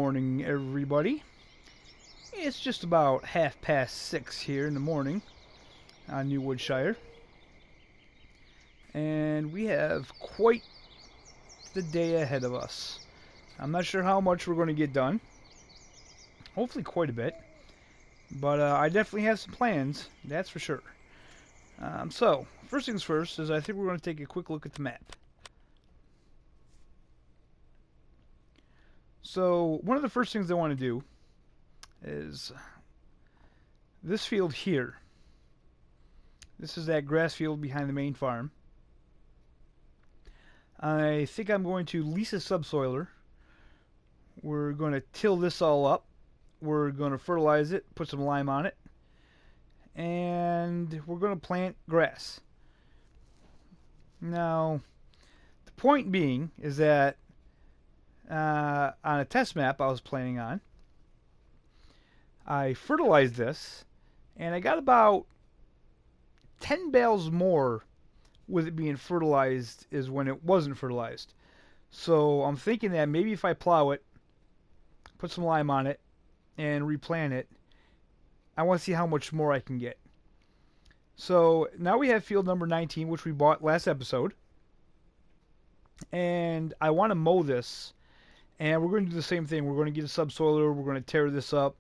morning, everybody. It's just about 6:30 here in the morning on New Woodshire. And we have quite the day ahead of us. I'm not sure how much we're going to get done. Hopefully quite a bit. But I definitely have some plans, that's for sure. So, first things first is I think we're going to take a quick look at the map. So, one of the first things I want to do is this field here. This is that grass field behind the main farm. I think I'm going to lease a subsoiler. We're going to till this all up. We're going to fertilize it, put some lime on it, and we're going to plant grass. Now, the point being is that on a test map I was planning on, I fertilized this, and I got about 10 bales more with it being fertilized is when it wasn't fertilized. So I'm thinking that maybe if I plow it, put some lime on it, and replant it, I want to see how much more I can get. So now we have field number 19, which we bought last episode. And I want to mow this. And we're going to do the same thing. We're going to get a subsoiler. We're going to tear this up.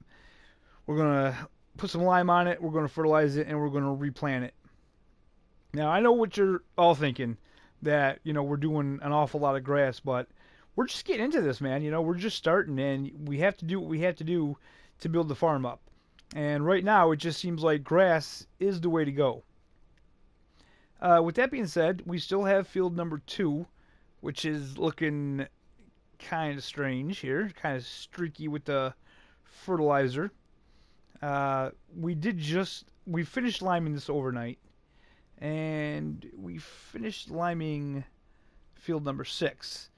We're going to put some lime on it. We're going to fertilize it. And we're going to replant it. Now, I know what you're all thinking. That, we're doing an awful lot of grass. But we're just getting into this, man. We're just starting. And we have to do what we have to do to build the farm up. And right now, it just seems like grass is the way to go. With that being said, we still have field number 2, which is looking kind of strange here, kind of streaky with the fertilizer. We finished liming this overnight, and we finished liming field number 6.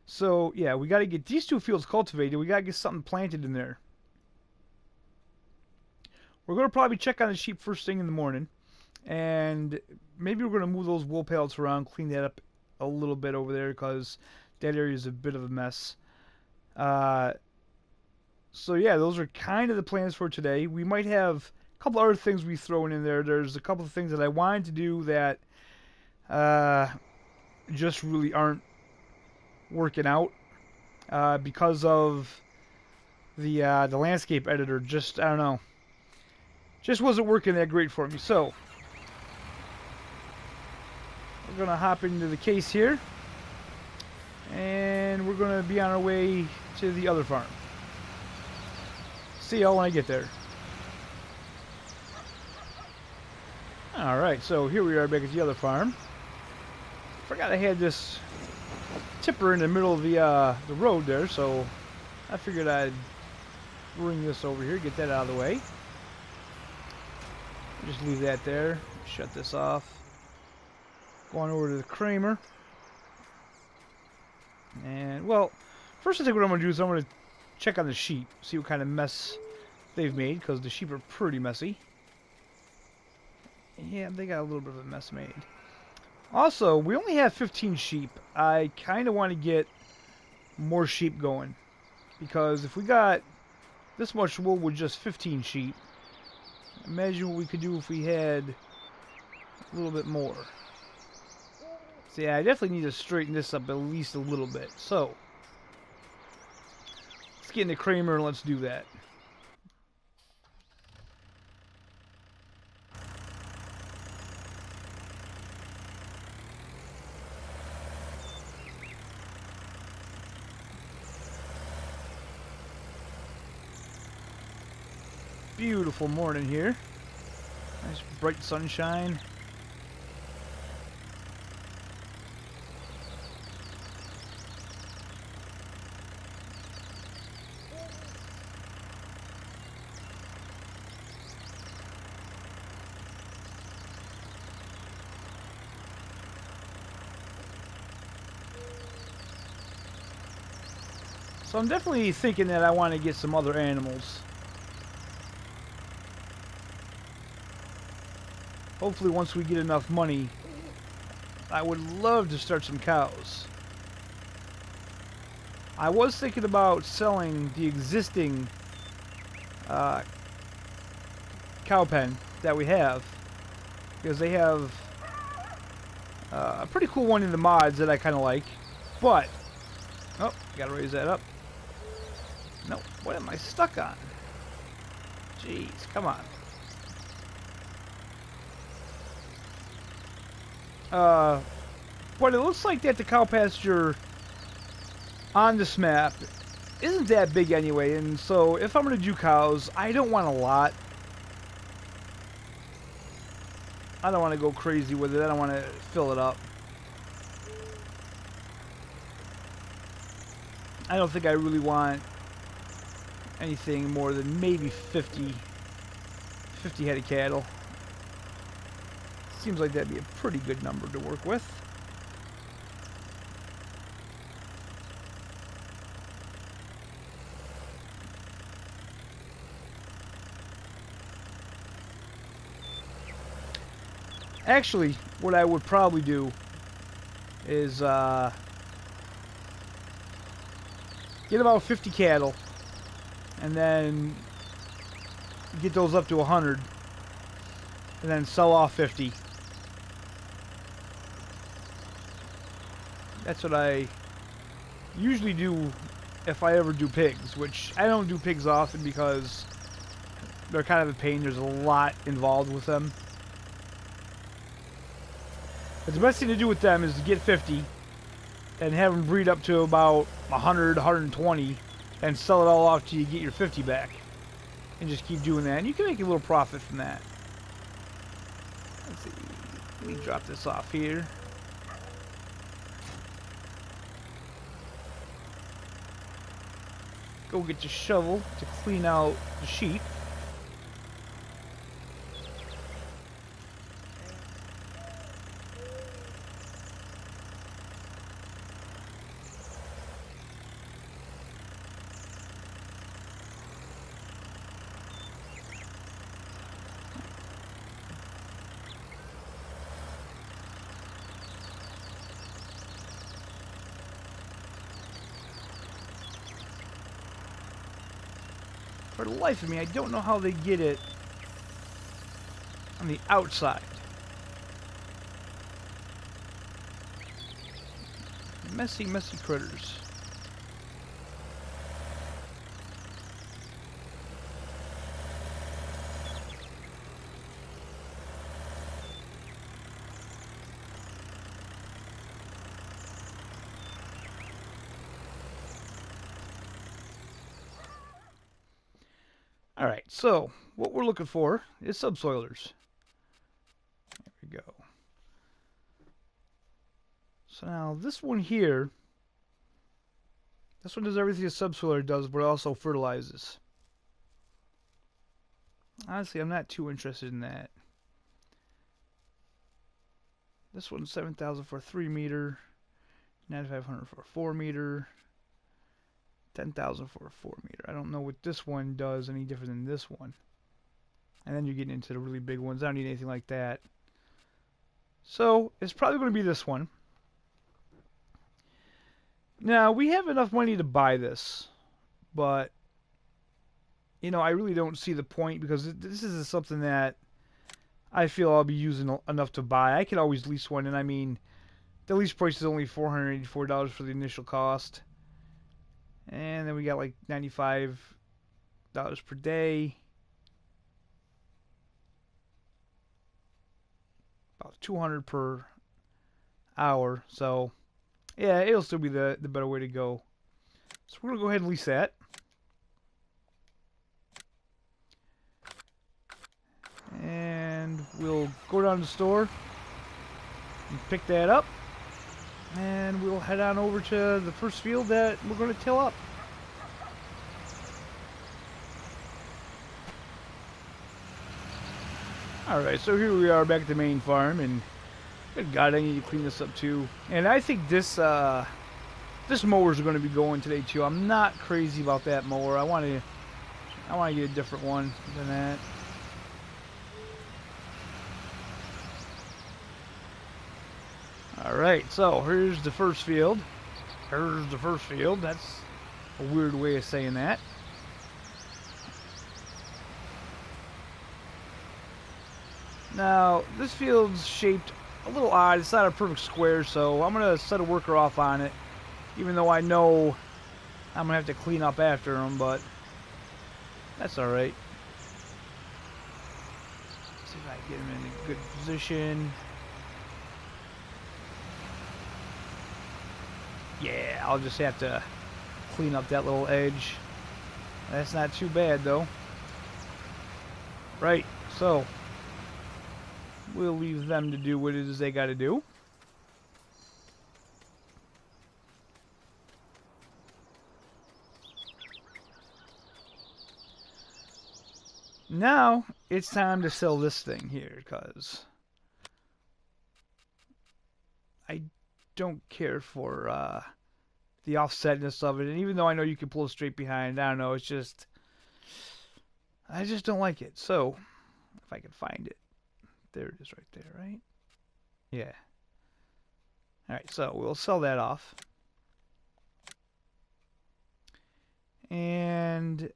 So yeah, we got to get these 2 fields cultivated. We got to get something planted in there. We're going to probably check on the sheep first thing in the morning, and maybe we're going to move those wool pallets around, clean that up a little bit over there, because that area is a bit of a mess. So yeah, those are kind of the plans for today. We might have a couple other things we throw in there. There's a couple of things that I wanted to do that just really aren't working out because of the landscape editor. Just, I don't know. Just wasn't working that great for me. So we're going to hop into the case here. And we're going to be on our way to the other farm. See y'all when I get there. Alright, so here we are back at the other farm. Forgot I had this tipper in the middle of the road there, so I figured I'd bring this over here, get that out of the way. Just leave that there. Shut this off. Go on over to the Kramer. And, well, first I think what I'm going to do is I'm going to check on the sheep. See what kind of mess they've made, because the sheep are pretty messy. Yeah, they got a little bit of a mess made. Also, we only have 15 sheep. I kind of want to get more sheep going. Because if we got this much wool with just 15 sheep, imagine what we could do if we had a little bit more. So yeah, I definitely need to straighten this up at least a little bit. So, let's get in the Kramer and let's do that. Beautiful morning here. Nice bright sunshine. So I'm definitely thinking that I want to get some other animals. Hopefully once we get enough money, I would love to start some cows. I was thinking about selling the existing cow pen that we have, because they have a pretty cool one in the mods that I kind of like. But, oh, gotta raise that up. No, what am I stuck on? Jeez, come on. But it looks like that the cow pasture on this map isn't that big anyway, and so if I'm going to do cows, I don't want a lot. I don't want to go crazy with it. I don't want to fill it up. I don't think I really want anything more than maybe 50 head of cattle. Seems like that'd be a pretty good number to work with. Actually, what I would probably do is get about 50 cattle and then get those up to 100 and then sell off 50. That's what I usually do if I ever do pigs, which I don't do pigs often because they're kind of a pain. There's a lot involved with them. But the best thing to do with them is to get 50 and have them breed up to about 100, 120 and sell it all off till you get your 50 back. And just keep doing that. And you can make a little profit from that. Let's see. Let me drop this off here. Go get your shovel to clean out the sheep. For the life of me, I don't know how they get it on the outside. Messy, messy critters. Alright, so what we're looking for is subsoilers. There we go. So now this one here, this one does everything a subsoiler does, but it also fertilizes. Honestly, I'm not too interested in that. This one's 7,000 for a 3 meter, 9,500 for a 4 meter. 10,000 for a 4 meter. I don't know what this one does any different than this one. And then you're getting into the really big ones. I don't need anything like that. So it's probably going to be this one. Now we have enough money to buy this, but you know, I really don't see the point because this is something that I feel I'll be using enough to buy. I can always lease one, and I mean, the lease price is only $484 for the initial cost. And then we got like $95 per day. About $200 per hour. So, yeah, it'll still be the better way to go. So we're going to go ahead and lease that. And we'll go down to the store and pick that up. And we'll head on over to the first field that we're going to till up. Alright, so here we are back at the main farm, and good God, I need to clean this up too. And I think this this mower's going to be going today too. I'm not crazy about that mower. I want to get a different one than that. Alright, so here's the first field. That's a weird way of saying that. Now, this field's shaped a little odd. It's not a perfect square, so I'm going to set a worker off on it, even though I know I'm going to have to clean up after him, but that's alright. See if I can get him in a good position. Yeah, I'll just have to clean up that little edge. That's not too bad, though. Right, so we'll leave them to do what it is they got to do. Now, it's time to sell this thing here, because I don't care for the offsetness of it. And even though I know you can pull straight behind, I don't know, it's just, I just don't like it. So, if I can find it. There it is right there, right? Yeah. Alright, so we'll sell that off. And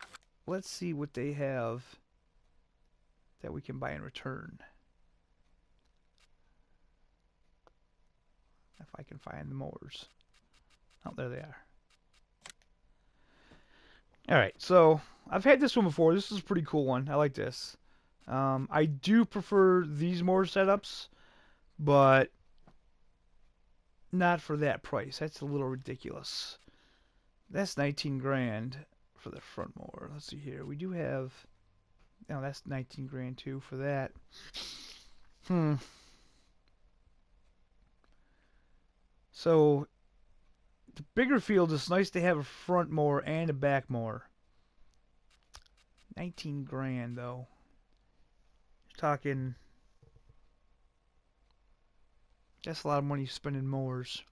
let's see what they have that we can buy in return. If I can find the mowers. Oh, there they are. Alright, so I've had this one before. This is a pretty cool one. I like this. I do prefer these mower setups, but not for that price. That's a little ridiculous. That's 19 grand for the front mower. Let's see here. We do have... Oh, that's 19 grand too for that. So, the bigger field, it's nice to have a front mower and a back mower. 19 grand though. You're talking... That's a lot of money spending mowers.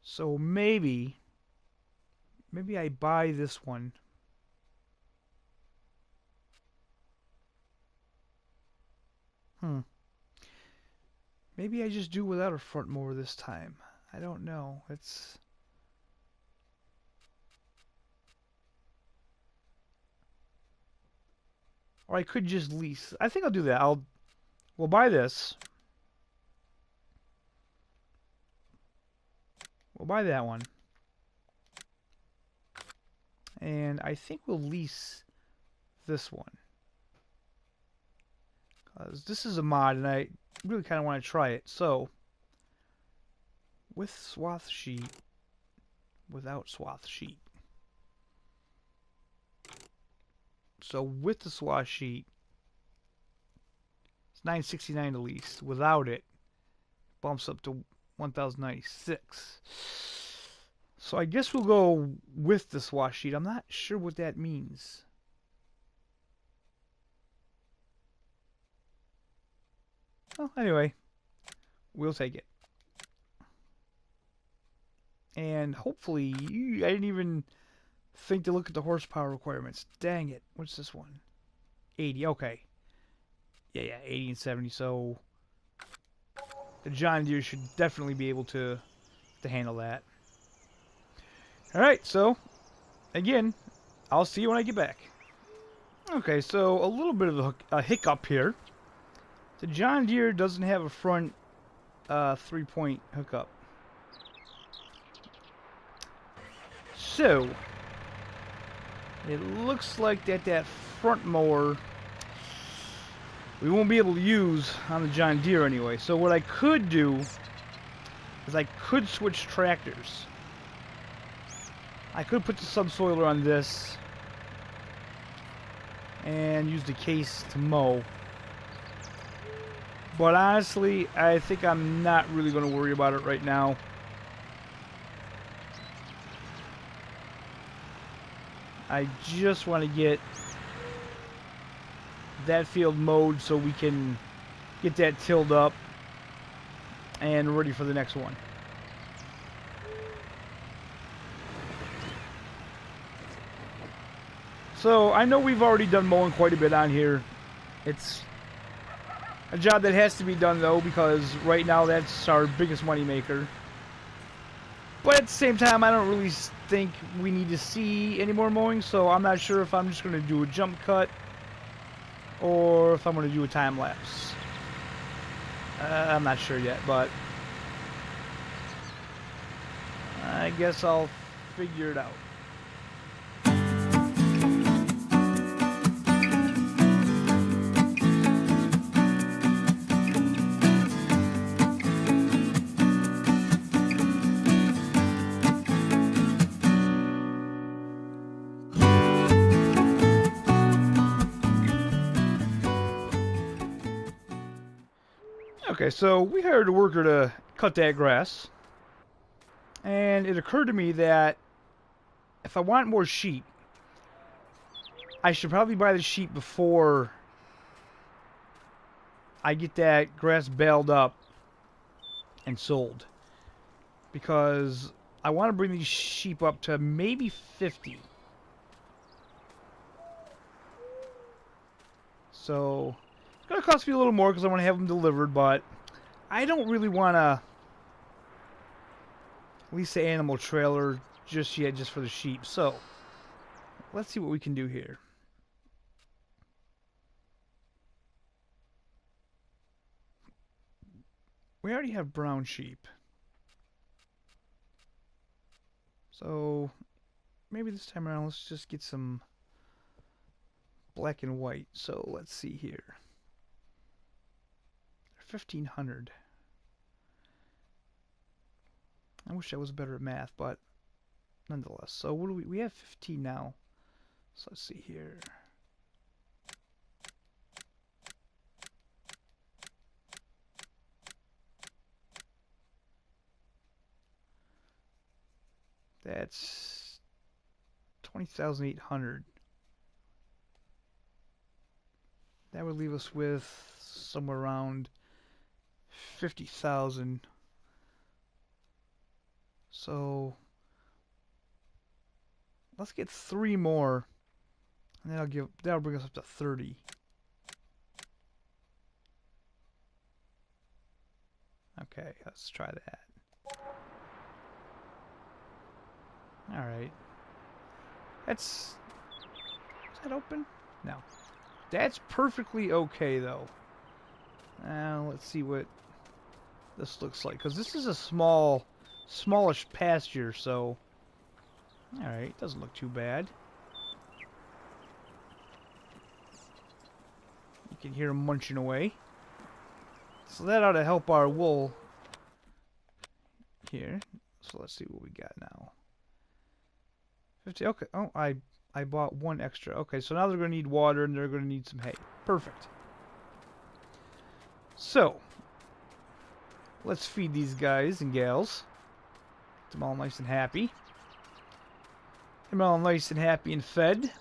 So maybe I buy this one. Maybe I just do without a front mower this time. I don't know. It's... Or I could just lease. I think I'll do that. We'll buy this. We'll buy that one. And I think we'll lease this one. Because this is a mod and I really kind of want to try it. So, with swath sheet, without swath sheet. So with the swath sheet, it's $969 to lease. Without it, bumps up to $1,096. So I guess we'll go with the swath sheet. I'm not sure what that means. Well, anyway, we'll take it. And hopefully, I didn't even think to look at the horsepower requirements. Dang it. What's this one? 80. Okay. Yeah, 80 and 70. So the John Deere should definitely be able to handle that. Alright, so again, I'll see you when I get back. Okay, so a little bit of a hiccup here. The John Deere doesn't have a front 3-point hookup. So it looks like that front mower we won't be able to use on the John Deere anyway. So what I could do is I could switch tractors. I could put the subsoiler on this and use the case to mow. But honestly, I think I'm not really going to worry about it right now. I just want to get that field mowed so we can get that tilled up and ready for the next one. So I know we've already done mowing quite a bit on here. It's A job that has to be done though, because right now that's our biggest money maker. But at the same time, I don't really think we need to see any more mowing, so I'm not sure if I'm just going to do a jump cut or if I'm going to do a time lapse. I'm not sure yet, but I guess I'll figure it out. Okay, so we hired a worker to cut that grass, and it occurred to me that if I want more sheep, I should probably buy the sheep before I get that grass baled up and sold, because I want to bring these sheep up to maybe 50. So it's going to cost me a little more because I want to have them delivered, but I don't really want to lease the animal trailer just yet, just for the sheep. So let's see what we can do here. We already have brown sheep, so maybe this time around let's just get some black and white. So let's see here. 1,500. I wish I was better at math, but nonetheless. So what do we have 15 now. So let's see here. That's 20,800. That would leave us with somewhere around 50,000. So let's get 3 more, and that'll bring us up to 30. Okay, let's try that. All right. Is that open? No. That's perfectly okay though. Now let's see what this looks like, because this is a smallish pasture, so alright, doesn't look too bad. You can hear them munching away. So that ought to help our wool here. So let's see what we got now. 50, okay. Oh, I bought 1 extra. Okay, so now they're going to need water and they're going to need some hay. Perfect. So let's feed these guys and gals. Get them all nice and happy. Get them all nice and happy and fed.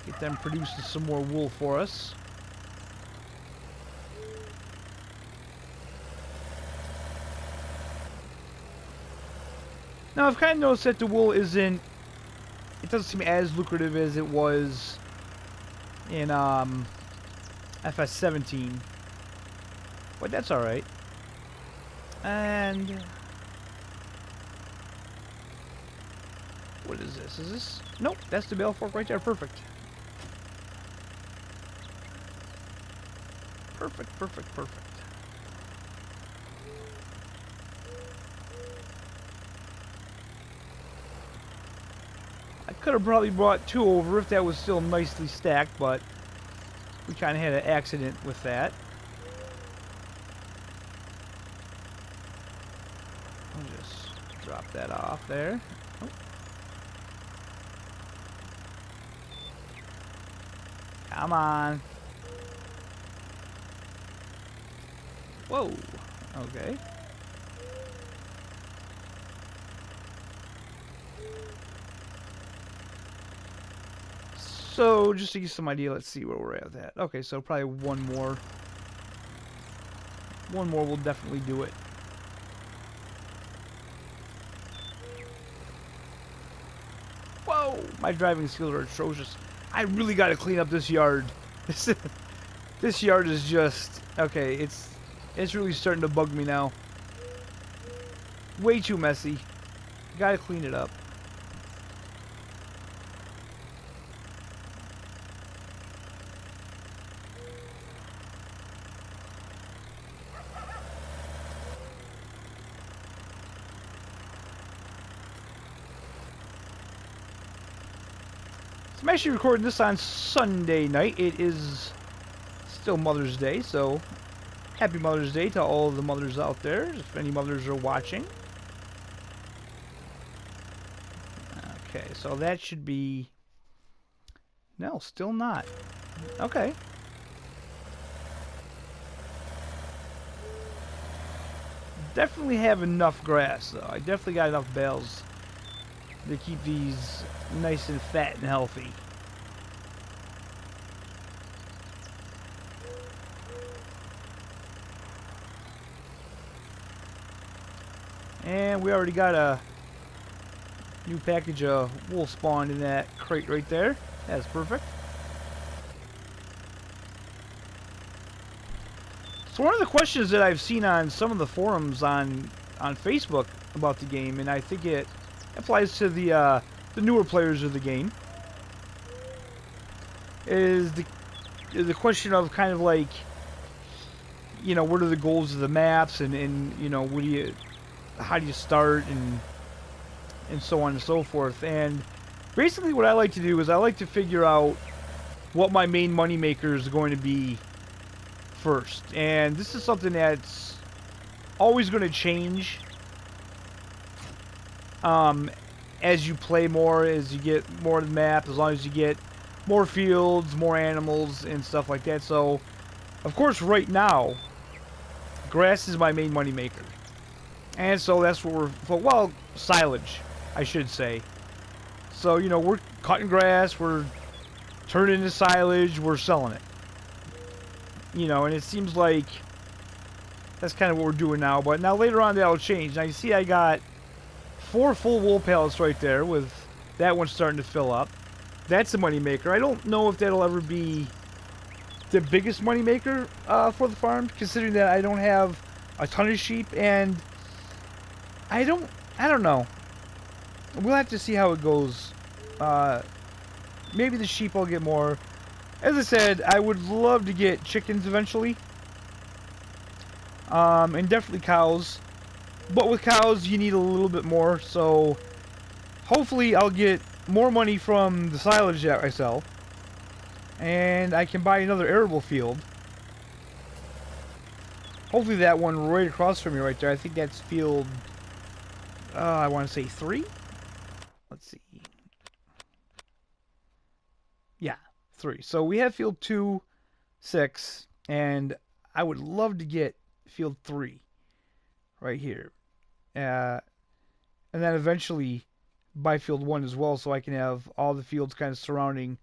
Get them producing some more wool for us. Now I've kind of noticed that the wool it doesn't seem as lucrative as it was in FS17. But that's alright. And what is this? Is this? Nope, that's the bale fork right there. Perfect. Perfect, perfect, perfect. I could have probably brought 2 over if that was still nicely stacked, but we kind of had an accident with that. I'll just drop that off there. Oh. Come on. Whoa. Okay. So, just to give you some idea, let's see where we're at with that. Okay, so probably 1 more. 1 more will definitely do it. Whoa! My driving skills are atrocious. I really got to clean up this yard. This yard is just okay. It's really starting to bug me now. Way too messy. Got to clean it up. I'm actually recording this on Sunday night. It is still Mother's Day, so happy Mother's Day to all of the mothers out there, if any mothers are watching. Okay, so that should be... No, still not. Okay. Definitely have enough grass, though. I definitely got enough bales to keep these nice and fat and healthy. And we already got a new package of wool spawn in that crate right there. That's perfect. So one of the questions that I've seen on some of the forums on Facebook about the game, and I think it applies to the newer players of the game, is the question of kind of like, you know, what are the goals of the maps, and you know, how do you start, and so on and so forth. And basically what I like to do is I like to figure out what my main money maker is going to be first. And this is something that's always going to change as you play more, as you get more of the map, as long as you get more fields, more animals, and stuff like that. So, of course, right now, grass is my main money maker. And so that's what well, silage, I should say. So, you know, we're cutting grass, we're turning into silage, we're selling it. You know, and it seems like that's kind of what we're doing now. But now later on that'll change. Now you see I got 4 full wool pallets right there, with that one starting to fill up. That's a money maker. I don't know if that'll ever be the biggest money maker for the farm, considering that I don't have a ton of sheep, and I don't know. We'll have to see how it goes. Maybe the sheep will get more. As I said, I would love to get chickens eventually. And definitely cows. But with cows, you need a little bit more. So, hopefully I'll get more money from the silage that I sell. And I can buy another arable field. Hopefully that one right across from me right there. I think that's field... I want to say 3? Let's see. Yeah, 3. So we have field 2, 6, and I would love to get field 3 right here. And then eventually buy field 1 as well, so I can have all the fields kind of surrounding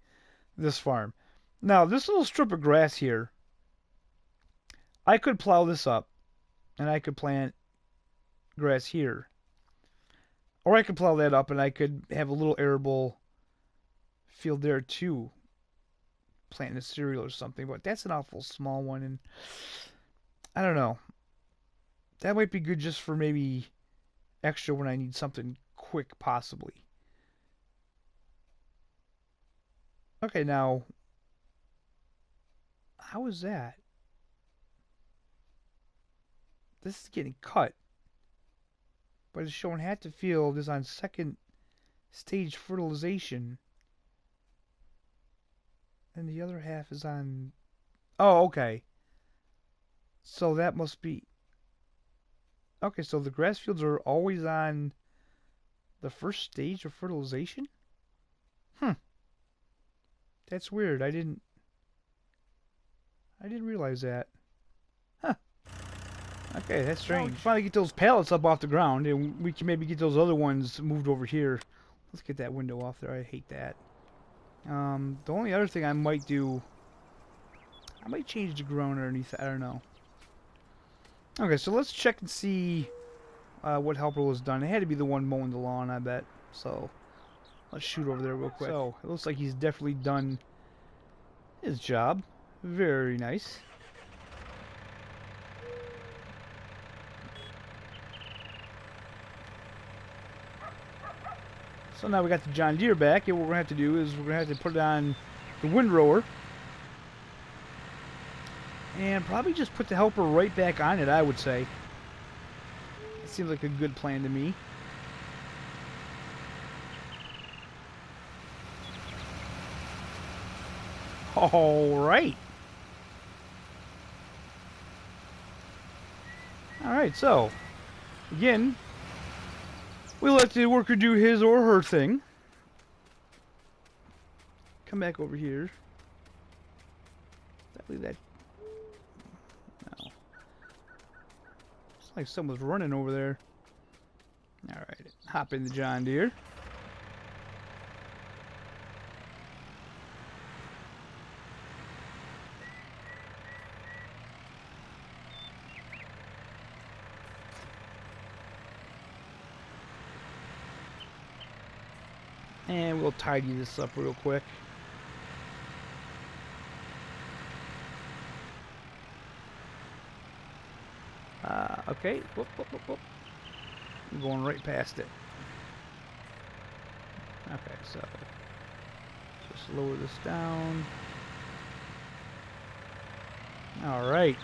this farm. Now, this little strip of grass here, I could plow this up, and I could plant grass here. Or I could plow that up and I could have a little arable field there too. Planting a cereal or something. But that's an awful small one. And I don't know. That might be good just for maybe extra when I need something quick, possibly. Okay, now. How is that? This is getting cut. But it's showing half the field is on second stage fertilization. And the other half is on... Oh, okay. So that must be... Okay, so the grass fields are always on the first stage of fertilization? That's weird. I didn't realize that. Okay, that's strange. Well, we can finally get those pallets up off the ground, and we can maybe get those other ones moved over here. Let's get that window off there. I hate that. The only other thing I might do... I might change the ground underneath. I don't know. Okay, so let's check and see what helper was done. It had to be the one mowing the lawn, I bet. So, Let's shoot over there real quick. So, it looks like he's definitely done his job. Very nice. So now we got the John Deere back, and what we're going to have to do is we're going to have to put it on the windrower. And probably just put the helper right back on it, I would say. It seems like a good plan to me. Alright. Alright, so, again, we let the worker do his or her thing. Come back over here. Leave that. No. It's like someone's running over there. Alright, hop in the John Deere. And we'll tidy this up real quick. Okay. Whoop, whoop, whoop, whoop. I'm going right past it. Okay, so just lower this down. Alright.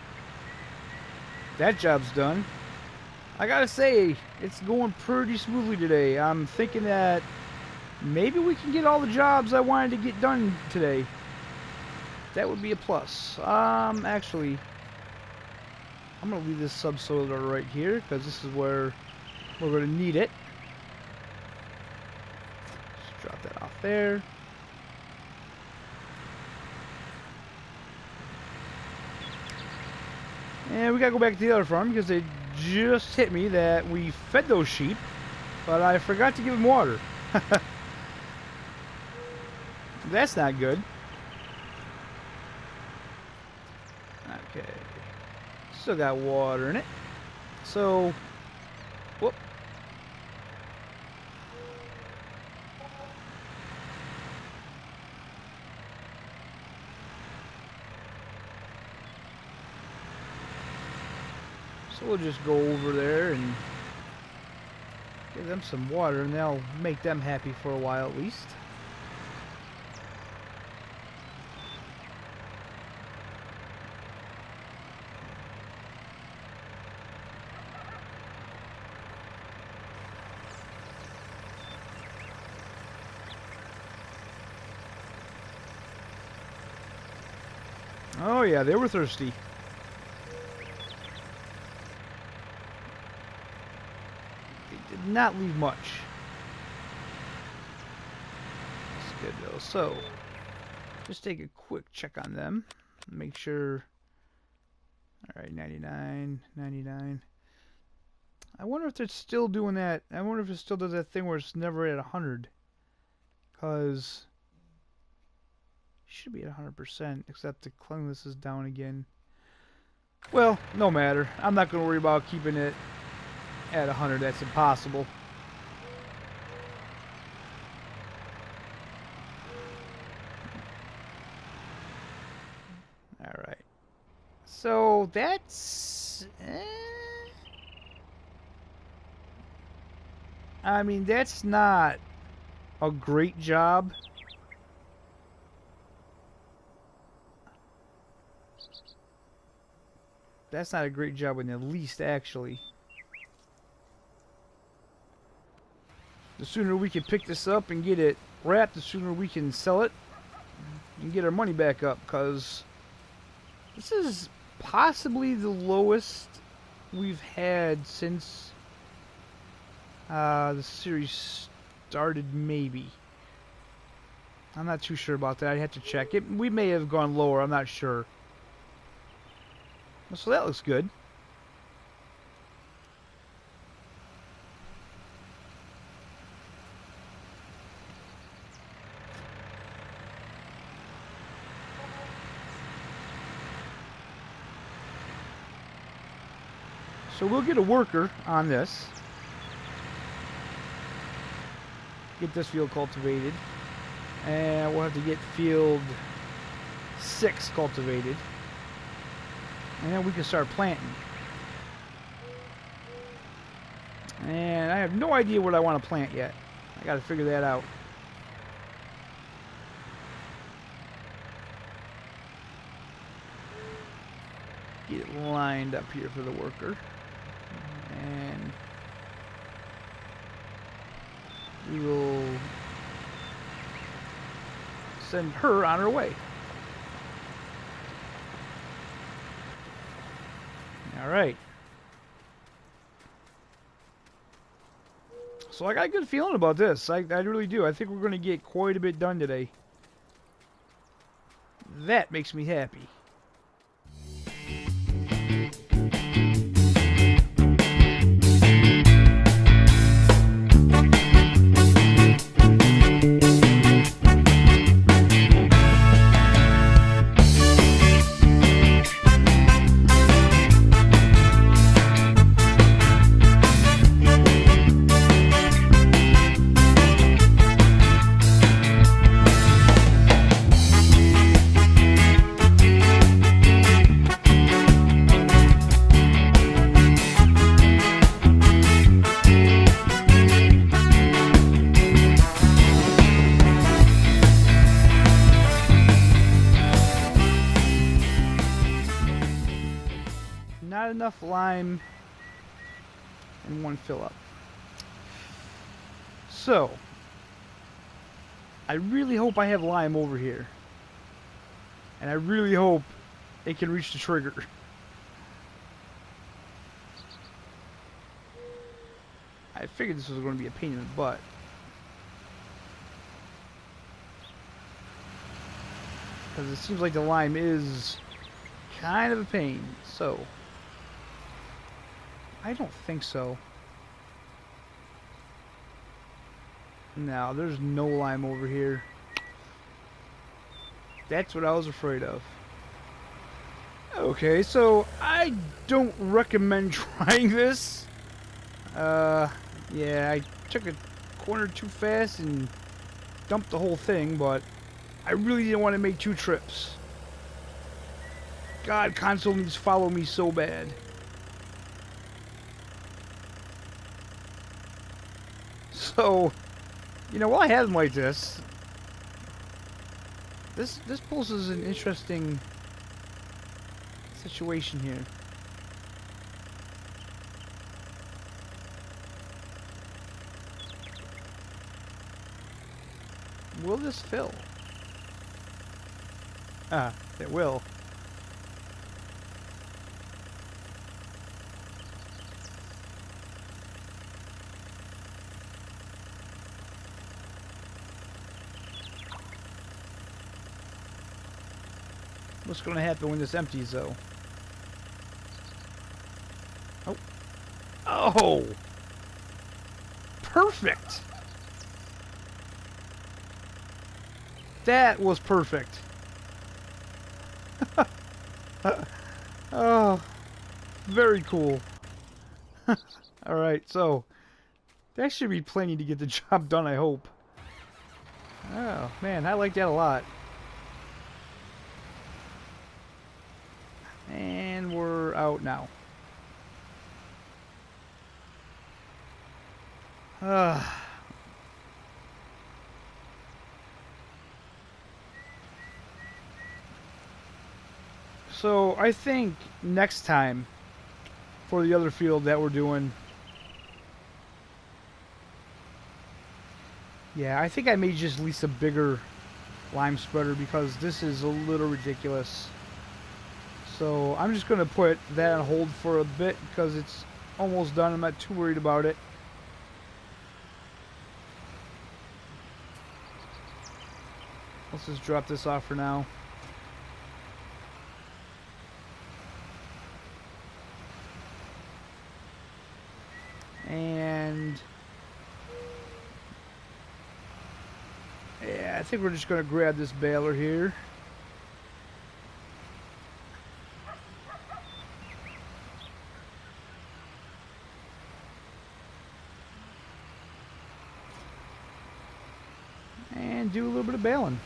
That job's done. I gotta say, it's going pretty smoothly today. I'm thinking that maybe we can get all the jobs I wanted to get done today. That would be a plus. Actually, I'm going to leave this subsoiler right here because this is where we're going to need it. Just drop that off there. And we got to go back to the other farm because they just hit me that we fed those sheep, but I forgot to give them water. That's not good. Okay. Still got water in it. So, whoop. So we'll just go over there and give them some water, and that'll make them happy for a while at least. Oh yeah, they were thirsty. They did not leave much. That's good though. So, just take a quick check on them. Make sure. Alright, 99, 99. I wonder if they're still doing that. I wonder if it still does that thing where it's never at 100. Because should be at 100%, except the cleanliness is down again. Well, no matter. I'm not going to worry about keeping it at 100. That's impossible. Alright. So, that's... I mean, that's not a great job. That's not a great job in the least, actually. The sooner we can pick this up and get it wrapped, the sooner we can sell it and get our money back up, because this is possibly the lowest we've had since the series started, maybe. I'm not too sure about that. I'd have to check it. We may have gone lower. I'm not sure. So that looks good. So we'll get a worker on this. get this field cultivated. And we'll have to get field 6 cultivated. And then we can start planting. And I have no idea what I want to plant yet. I got to figure that out. Get it lined up here for the worker. And we will send her on her way. All right. So I got a good feeling about this. I really do. I think we're going to get quite a bit done today. That makes me happy. Not enough lime in one fill up. So, I really hope I have lime over here. And I really hope it can reach the trigger. I figured this was going to be a pain in the butt. Because it seems like the lime is kind of a pain. So, I don't think so. No, there's no lime over here. That's what I was afraid of. Okay, so I don't recommend trying this. Yeah, I took a corner too fast and dumped the whole thing, but I really didn't want to make 2 trips. God, console needs to follow me so bad. So, you know, while I have them like this poses an interesting situation here. Will this fill? Ah, it will. What's going to happen when this empties, though? Oh. Oh! Perfect! That was perfect. Oh, very cool. Alright, so that should be plenty to get the job done, I hope. Oh, man, I like that a lot. And we're out now. So I think next time for the other field that we're doing, yeah, I think I may just lease a bigger lime spreader because this is a little ridiculous. So I'm just going to put that on hold for a bit because it's almost done. I'm not too worried about it. Let's just drop this off for now. And yeah, I think we're just going to grab this baler here. and do a little bit of baling.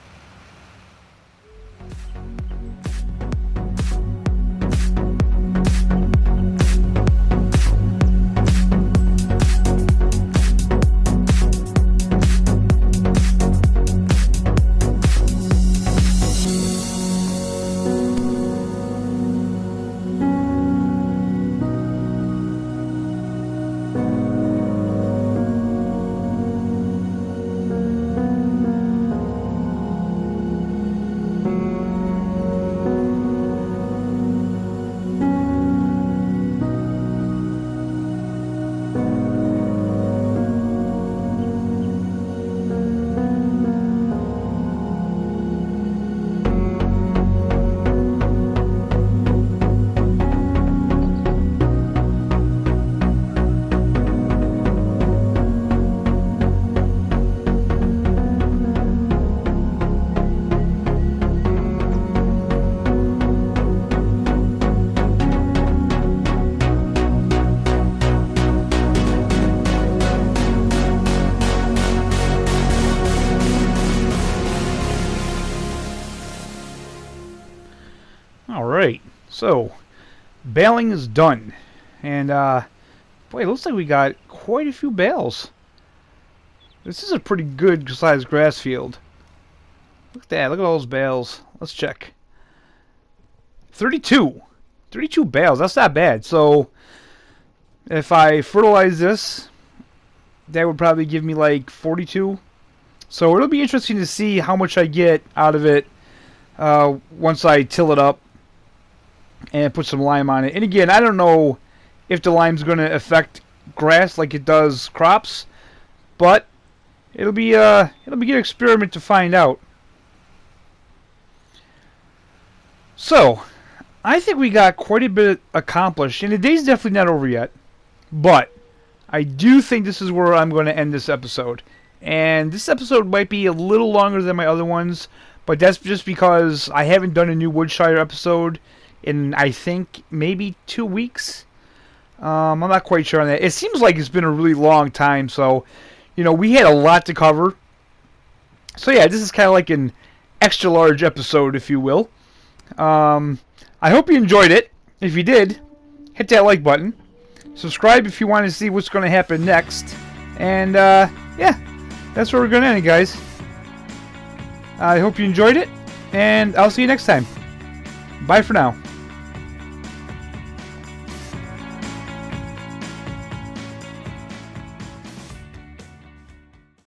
Alright, so baling is done. And boy, it looks like we got quite a few bales. This is a pretty good sized grass field. Look at that, look at all those bales. Let's check. 32 bales, that's not bad. So if I fertilize this, that would probably give me like 42. So it'll be interesting to see how much I get out of it once I till it up and put some lime on it. And again, I don't know if the lime's going to affect grass like it does crops, but it'll be a good experiment to find out. So I think we got quite a bit accomplished, and the day's definitely not over yet, but I do think this is where I'm going to end this episode. And this episode might be a little longer than my other ones, but that's just because I haven't done a new Woodshire episode in, I think, maybe 2 weeks. I'm not quite sure on that. It seems like it's been a really long time, so, you know, we had a lot to cover. So yeah, this is kind of like an extra large episode, if you will. I hope you enjoyed it. If you did, hit that like button. Subscribe if you want to see what's going to happen next. And, yeah, that's where we're going to end it, guys. I hope you enjoyed it, and I'll see you next time. Bye for now.